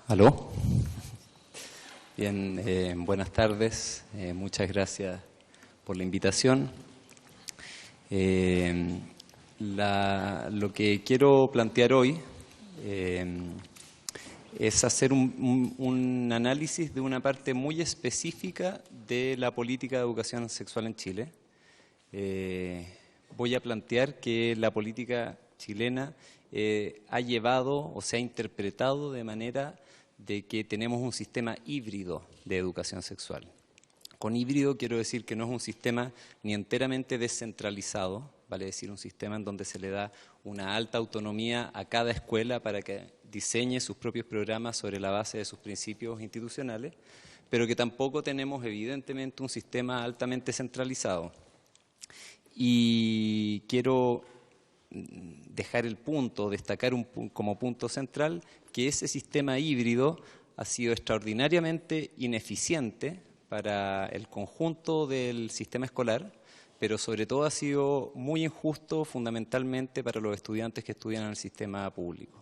¿Aló? Bien, buenas tardes. Muchas gracias por la invitación. Lo que quiero plantear hoy es hacer un análisis de una parte muy específica de la política de educación sexual en Chile. Voy a plantear que la política chilena ha llevado o se ha interpretado de manera de que tenemos un sistema híbrido de educación sexual. Con híbrido quiero decir que no es un sistema ni enteramente descentralizado, vale decir un sistema en donde se le da una alta autonomía a cada escuela para que diseñe sus propios programas sobre la base de sus principios institucionales, pero que tampoco tenemos evidentemente un sistema altamente centralizado. Y quiero dejar el punto, destacar como punto central, que ese sistema híbrido ha sido extraordinariamente ineficiente para el conjunto del sistema escolar, pero sobre todo ha sido muy injusto fundamentalmente para los estudiantes que estudian en el sistema público.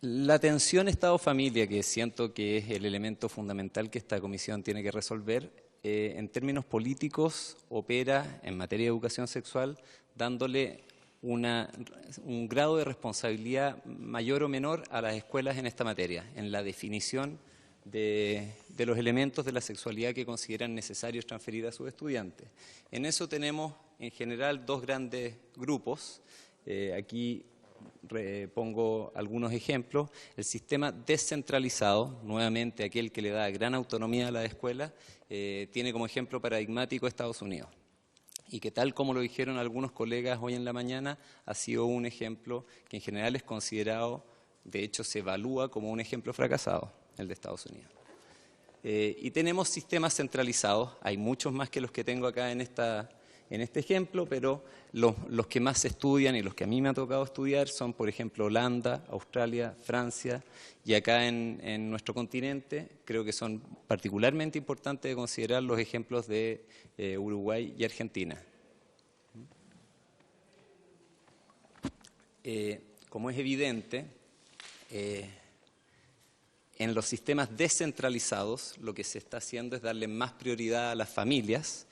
La tensión Estado-familia, que siento que es el elemento fundamental que esta comisión tiene que resolver, en términos políticos opera en materia de educación sexual dándole un grado de responsabilidad mayor o menor a las escuelas en esta materia, en la definición de los elementos de la sexualidad que consideran necesarios transferir a sus estudiantes. En eso tenemos en general dos grandes grupos. Aquí pongo algunos ejemplos. El sistema descentralizado, nuevamente aquel que le da gran autonomía a la escuela, tiene como ejemplo paradigmático Estados Unidos. Y que tal como lo dijeron algunos colegas hoy en la mañana, ha sido un ejemplo que en general es considerado, de hecho se evalúa como un ejemplo fracasado, el de Estados Unidos. Y tenemos sistemas centralizados, hay muchos más que los que tengo acá en este ejemplo, pero los que más se estudian y los que a mí me ha tocado estudiar son, por ejemplo, Holanda, Australia, Francia, y acá en nuestro continente creo que son particularmente importantes de considerar los ejemplos de Uruguay y Argentina. Como es evidente, en los sistemas descentralizados lo que se está haciendo es darle más prioridad a las familias,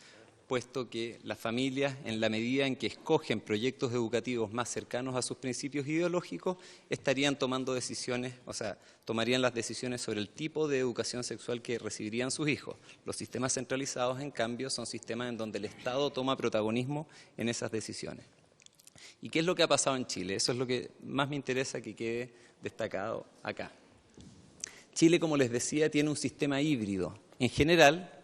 puesto que las familias, en la medida en que escogen proyectos educativos más cercanos a sus principios ideológicos, estarían tomando decisiones, o sea, tomarían las decisiones sobre el tipo de educación sexual que recibirían sus hijos. Los sistemas centralizados, en cambio, son sistemas en donde el Estado toma protagonismo en esas decisiones. ¿Y qué es lo que ha pasado en Chile? Eso es lo que más me interesa que quede destacado acá. Chile, como les decía, tiene un sistema híbrido. En general,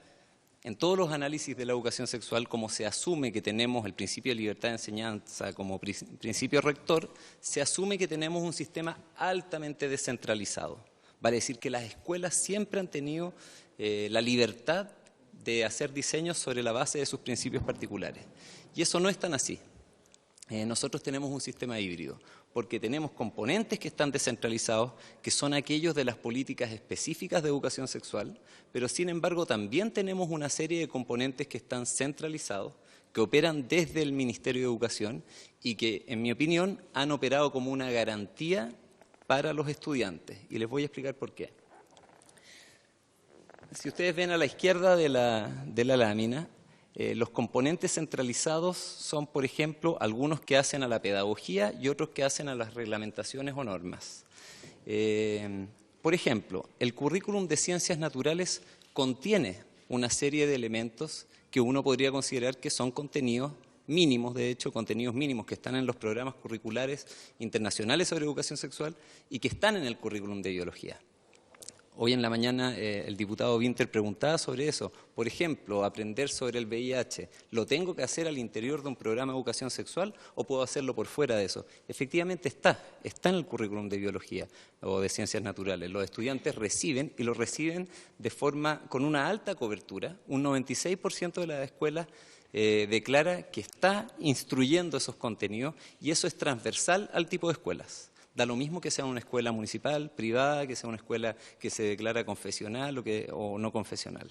en todos los análisis de la educación sexual, como se asume que tenemos el principio de libertad de enseñanza como principio rector, se asume que tenemos un sistema altamente descentralizado. Vale decir que las escuelas siempre han tenido la libertad de hacer diseños sobre la base de sus principios particulares. Y eso no es tan así. Nosotros tenemos un sistema híbrido, porque tenemos componentes que están descentralizados, que son aquellos de las políticas específicas de educación sexual, pero sin embargo también tenemos una serie de componentes que están centralizados, que operan desde el Ministerio de Educación y que, en mi opinión, han operado como una garantía para los estudiantes. Y les voy a explicar por qué. Si ustedes ven a la izquierda de la lámina, los componentes centralizados son, por ejemplo, algunos que hacen a la pedagogía y otros que hacen a las reglamentaciones o normas. Por ejemplo, el currículum de ciencias naturales contiene una serie de elementos que uno podría considerar que son contenidos mínimos, de hecho, contenidos mínimos que están en los programas curriculares internacionales sobre educación sexual y que están en el currículum de biología. Hoy en la mañana el diputado Winter preguntaba sobre eso. Por ejemplo, aprender sobre el VIH. ¿Lo tengo que hacer al interior de un programa de educación sexual o puedo hacerlo por fuera de eso? Efectivamente está en el currículum de biología o de ciencias naturales. Los estudiantes reciben y lo reciben de forma con una alta cobertura. Un 96% de las escuelas declara que está instruyendo esos contenidos y eso es transversal al tipo de escuelas. Da lo mismo que sea una escuela municipal, privada, que sea una escuela que se declara confesional o no confesional.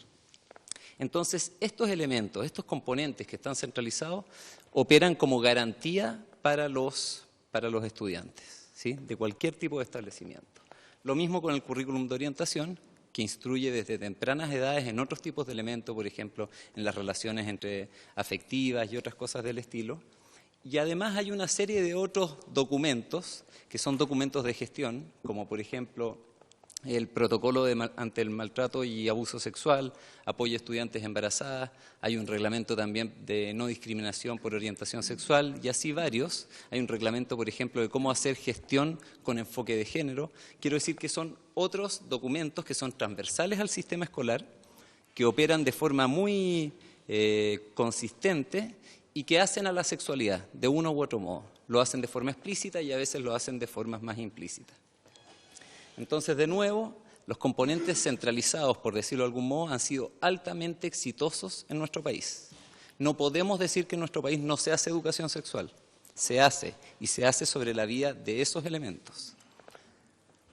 Entonces, estos elementos, estos componentes que están centralizados, operan como garantía para para los estudiantes, ¿sí? De cualquier tipo de establecimiento. Lo mismo con el currículum de orientación, que instruye desde tempranas edades en otros tipos de elementos, por ejemplo, en las relaciones entre afectivas y otras cosas del estilo. Y además hay una serie de otros documentos, que son documentos de gestión, como por ejemplo el protocolo ante el maltrato y abuso sexual, apoyo a estudiantes embarazadas, hay un reglamento también de no discriminación por orientación sexual y así varios. Hay un reglamento, por ejemplo, de cómo hacer gestión con enfoque de género. Quiero decir que son otros documentos que son transversales al sistema escolar, que operan de forma muy consistente y que hacen a la sexualidad de uno u otro modo. Lo hacen de forma explícita y a veces lo hacen de formas más implícitas. Entonces, de nuevo, los componentes centralizados, por decirlo de algún modo, han sido altamente exitosos en nuestro país. No podemos decir que en nuestro país no se hace educación sexual. Se hace, y se hace sobre la vía de esos elementos.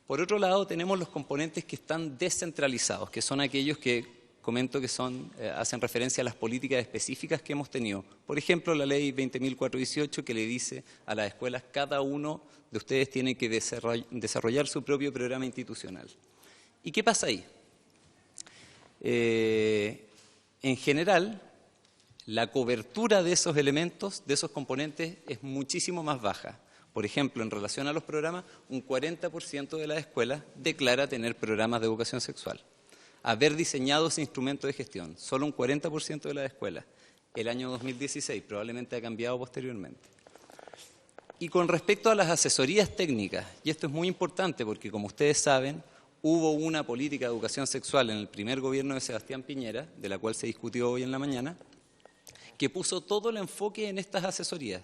Por otro lado, tenemos los componentes que están descentralizados, que son aquellos que comento que hacen referencia a las políticas específicas que hemos tenido. Por ejemplo, la ley 20.418 que le dice a las escuelas, cada uno de ustedes tiene que desarrollar su propio programa institucional. ¿Y qué pasa ahí? En general, la cobertura de esos elementos, de esos componentes, es muchísimo más baja. Por ejemplo, en relación a los programas, un 40% de las escuelas declara tener programas de educación sexual. Haber diseñado ese instrumento de gestión, solo un 40% de las escuelas. El año 2016 probablemente ha cambiado posteriormente. Y con respecto a las asesorías técnicas, y esto es muy importante porque, como ustedes saben, hubo una política de educación sexual en el primer gobierno de Sebastián Piñera, de la cual se discutió hoy en la mañana, que puso todo el enfoque en estas asesorías.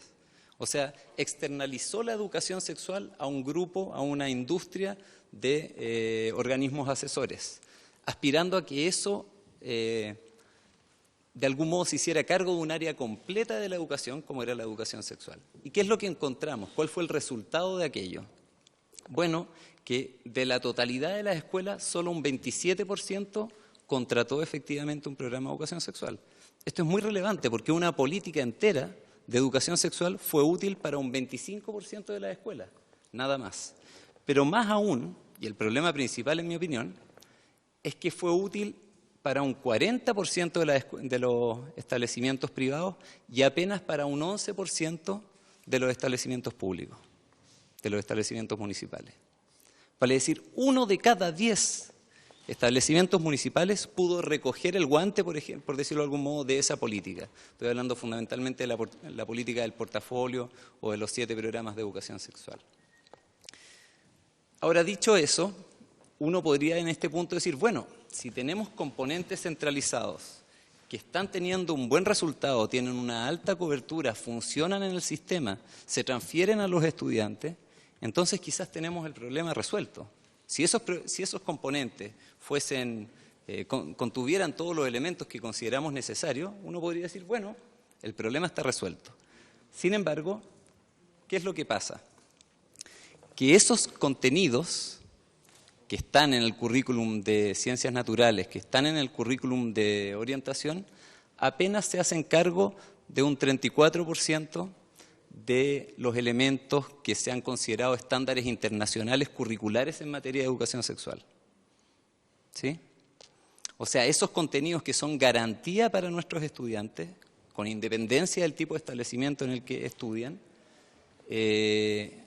O sea, externalizó la educación sexual a un grupo, a una industria de organismos asesores, aspirando a que eso de algún modo se hiciera cargo de un área completa de la educación, como era la educación sexual. ¿Y qué es lo que encontramos? ¿Cuál fue el resultado de aquello? Bueno, que de la totalidad de las escuelas, solo un 27% contrató efectivamente un programa de educación sexual. Esto es muy relevante porque una política entera de educación sexual fue útil para un 25% de las escuelas, nada más. Pero más aún, y el problema principal en mi opinión, es que fue útil para un 40% de los establecimientos privados y apenas para un 11% de los establecimientos públicos, de los establecimientos municipales. Vale decir, 1 de cada 10 establecimientos municipales pudo recoger el guante, por decirlo de algún modo, de esa política. Estoy hablando fundamentalmente de la política del portafolio o de los 7 programas de educación sexual. Ahora, dicho eso, uno podría en este punto decir, bueno, si tenemos componentes centralizados que están teniendo un buen resultado, tienen una alta cobertura, funcionan en el sistema, se transfieren a los estudiantes, entonces quizás tenemos el problema resuelto. Si esos componentes contuvieran todos los elementos que consideramos necesarios, uno podría decir, bueno, el problema está resuelto. Sin embargo, ¿qué es lo que pasa? Que esos contenidos que están en el currículum de ciencias naturales, que están en el currículum de orientación, apenas se hacen cargo de un 34% de los elementos que se han considerado estándares internacionales curriculares en materia de educación sexual. ¿Sí? O sea, esos contenidos que son garantía para nuestros estudiantes, con independencia del tipo de establecimiento en el que estudian,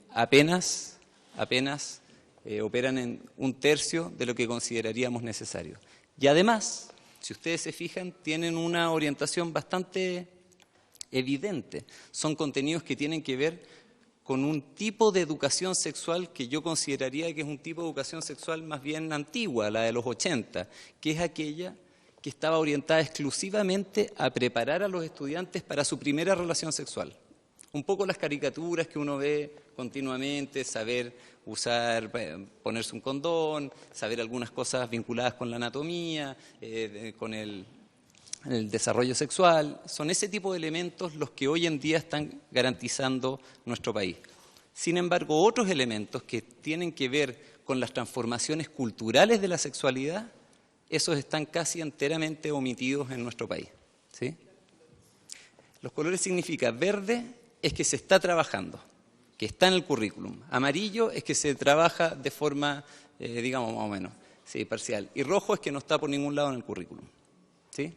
apenas operan en un tercio de lo que consideraríamos necesario. Y además, si ustedes se fijan, tienen una orientación bastante evidente. Son contenidos que tienen que ver con un tipo de educación sexual que yo consideraría que es un tipo de educación sexual más bien antigua, la de los 80, que es aquella que estaba orientada exclusivamente a preparar a los estudiantes para su primera relación sexual. Un poco las caricaturas que uno ve continuamente, saber usar, ponerse un condón, saber algunas cosas vinculadas con la anatomía, con el desarrollo sexual. Son ese tipo de elementos los que hoy en día están garantizando nuestro país. Sin embargo, otros elementos que tienen que ver con las transformaciones culturales de la sexualidad, esos están casi enteramente omitidos en nuestro país. ¿Sí? Los colores significan verde, es que se está trabajando. que está en el currículum. Amarillo es que se trabaja de forma, digamos, más o menos, sí, parcial. Y rojo es que no está por ningún lado en el currículum, ¿sí?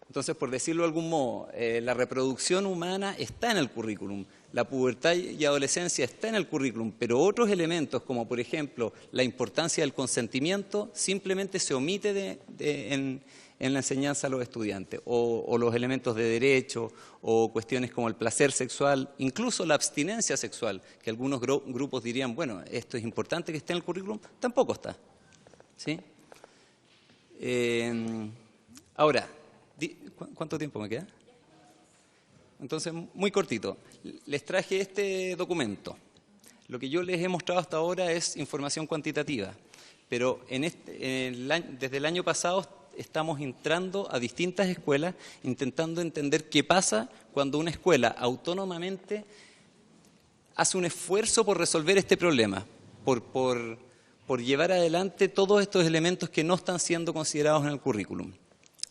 Entonces, por decirlo de algún modo, la reproducción humana está en el currículum, la pubertad y adolescencia está en el currículum, pero otros elementos, como por ejemplo la importancia del consentimiento, simplemente se omite en la enseñanza a los estudiantes, o los elementos de derecho, o cuestiones como el placer sexual, incluso la abstinencia sexual, que algunos grupos dirían, bueno, esto es importante que esté en el currículum, tampoco está, ¿sí? Ahora, ¿cuánto tiempo me queda? Entonces, muy cortito. Les traje este documento. Lo que yo les he mostrado hasta ahora es información cuantitativa, pero desde el año pasado estamos entrando a distintas escuelas intentando entender qué pasa cuando una escuela autónomamente hace un esfuerzo por resolver este problema, por llevar adelante todos estos elementos que no están siendo considerados en el currículum.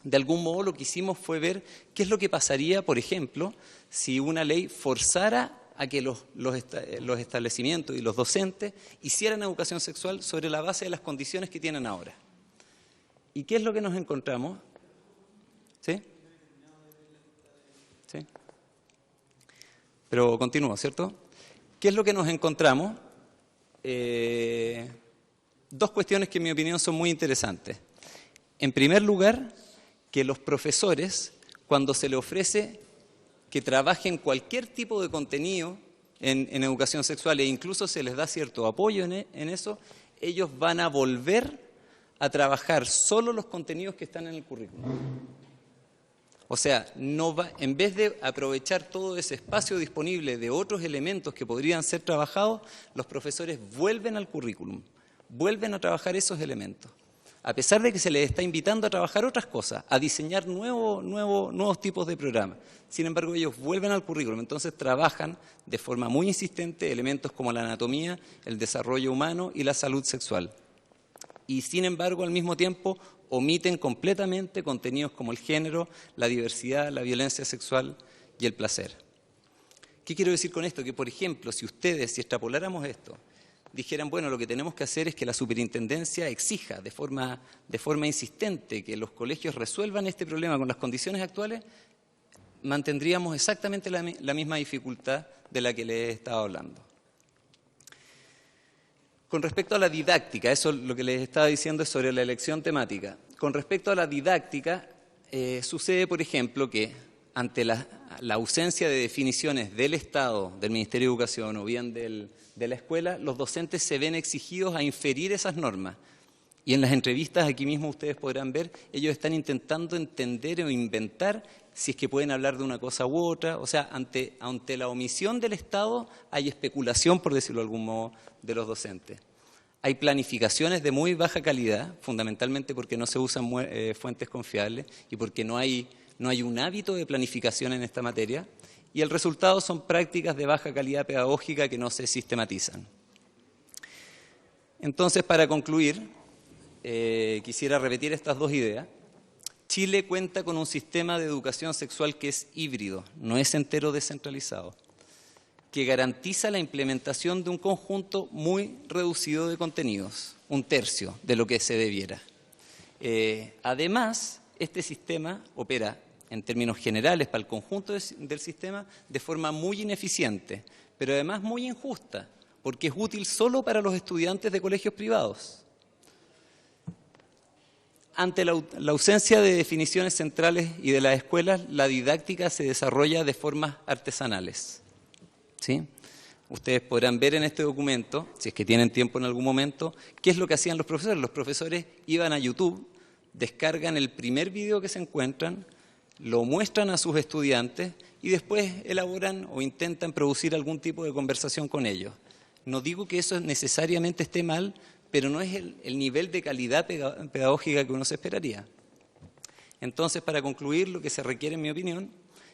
De algún modo lo que hicimos fue ver qué es lo que pasaría, por ejemplo, si una ley forzara a que los establecimientos y los docentes hicieran educación sexual sobre la base de las condiciones que tienen ahora. ¿Y qué es lo que nos encontramos? ¿Sí? ¿Sí? Pero continúo, ¿cierto? ¿Qué es lo que nos encontramos? Dos cuestiones que en mi opinión son muy interesantes. En primer lugar, que los profesores, cuando se les ofrece que trabajen cualquier tipo de contenido en educación sexual e incluso se les da cierto apoyo en eso, ellos van a volver a trabajar solo los contenidos que están en el currículum. O sea, en vez de aprovechar todo ese espacio disponible de otros elementos que podrían ser trabajados, los profesores vuelven al currículum, vuelven a trabajar esos elementos. A pesar de que se les está invitando a trabajar otras cosas, a diseñar nuevos tipos de programas. Sin embargo, ellos vuelven al currículum, entonces trabajan de forma muy insistente elementos como la anatomía, el desarrollo humano y la salud sexual. Y sin embargo, al mismo tiempo, omiten completamente contenidos como el género, la diversidad, la violencia sexual y el placer. ¿Qué quiero decir con esto? Que, por ejemplo, si extrapoláramos esto, dijeran, bueno, lo que tenemos que hacer es que la superintendencia exija de forma insistente que los colegios resuelvan este problema con las condiciones actuales, mantendríamos exactamente la misma dificultad de la que les he estado hablando. Con respecto a la didáctica, eso lo que les estaba diciendo es sobre la elección temática. Con respecto a la didáctica, sucede, por ejemplo, que ante la ausencia de definiciones del Estado, del Ministerio de Educación o bien de la escuela, los docentes se ven exigidos a inferir esas normas. Y en las entrevistas, aquí mismo ustedes podrán ver, ellos están intentando entender o inventar si es que pueden hablar de una cosa u otra. O sea, ante la omisión del Estado hay especulación, por decirlo de algún modo, de los docentes. Hay planificaciones de muy baja calidad, fundamentalmente porque no se usan fuentes confiables y porque no hay un hábito de planificación en esta materia. Y el resultado son prácticas de baja calidad pedagógica que no se sistematizan. Entonces, para concluir, quisiera repetir estas dos ideas. Chile cuenta con un sistema de educación sexual que es híbrido, no es entero descentralizado, que garantiza la implementación de un conjunto muy reducido de contenidos, 1/3 de lo que se debiera. Además, este sistema opera en términos generales para el conjunto del sistema de forma muy ineficiente, pero además muy injusta, porque es útil solo para los estudiantes de colegios privados. Ante la ausencia de definiciones centrales y de las escuelas, la didáctica se desarrolla de formas artesanales. ¿Sí? Ustedes podrán ver en este documento, si es que tienen tiempo en algún momento, qué es lo que hacían los profesores. Los profesores iban a YouTube, descargan el primer video que se encuentran, lo muestran a sus estudiantes y después elaboran o intentan producir algún tipo de conversación con ellos. No digo que eso necesariamente esté mal, pero no es el nivel de calidad pedagógica que uno se esperaría. Entonces, para concluir, lo que se requiere, en mi opinión,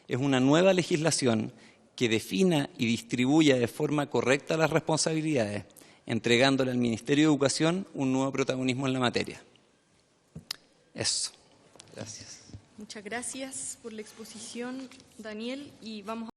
es una nueva legislación que defina y distribuya de forma correcta las responsabilidades, entregándole al Ministerio de Educación un nuevo protagonismo en la materia. Eso. Gracias. Muchas gracias por la exposición, Daniel, y vamos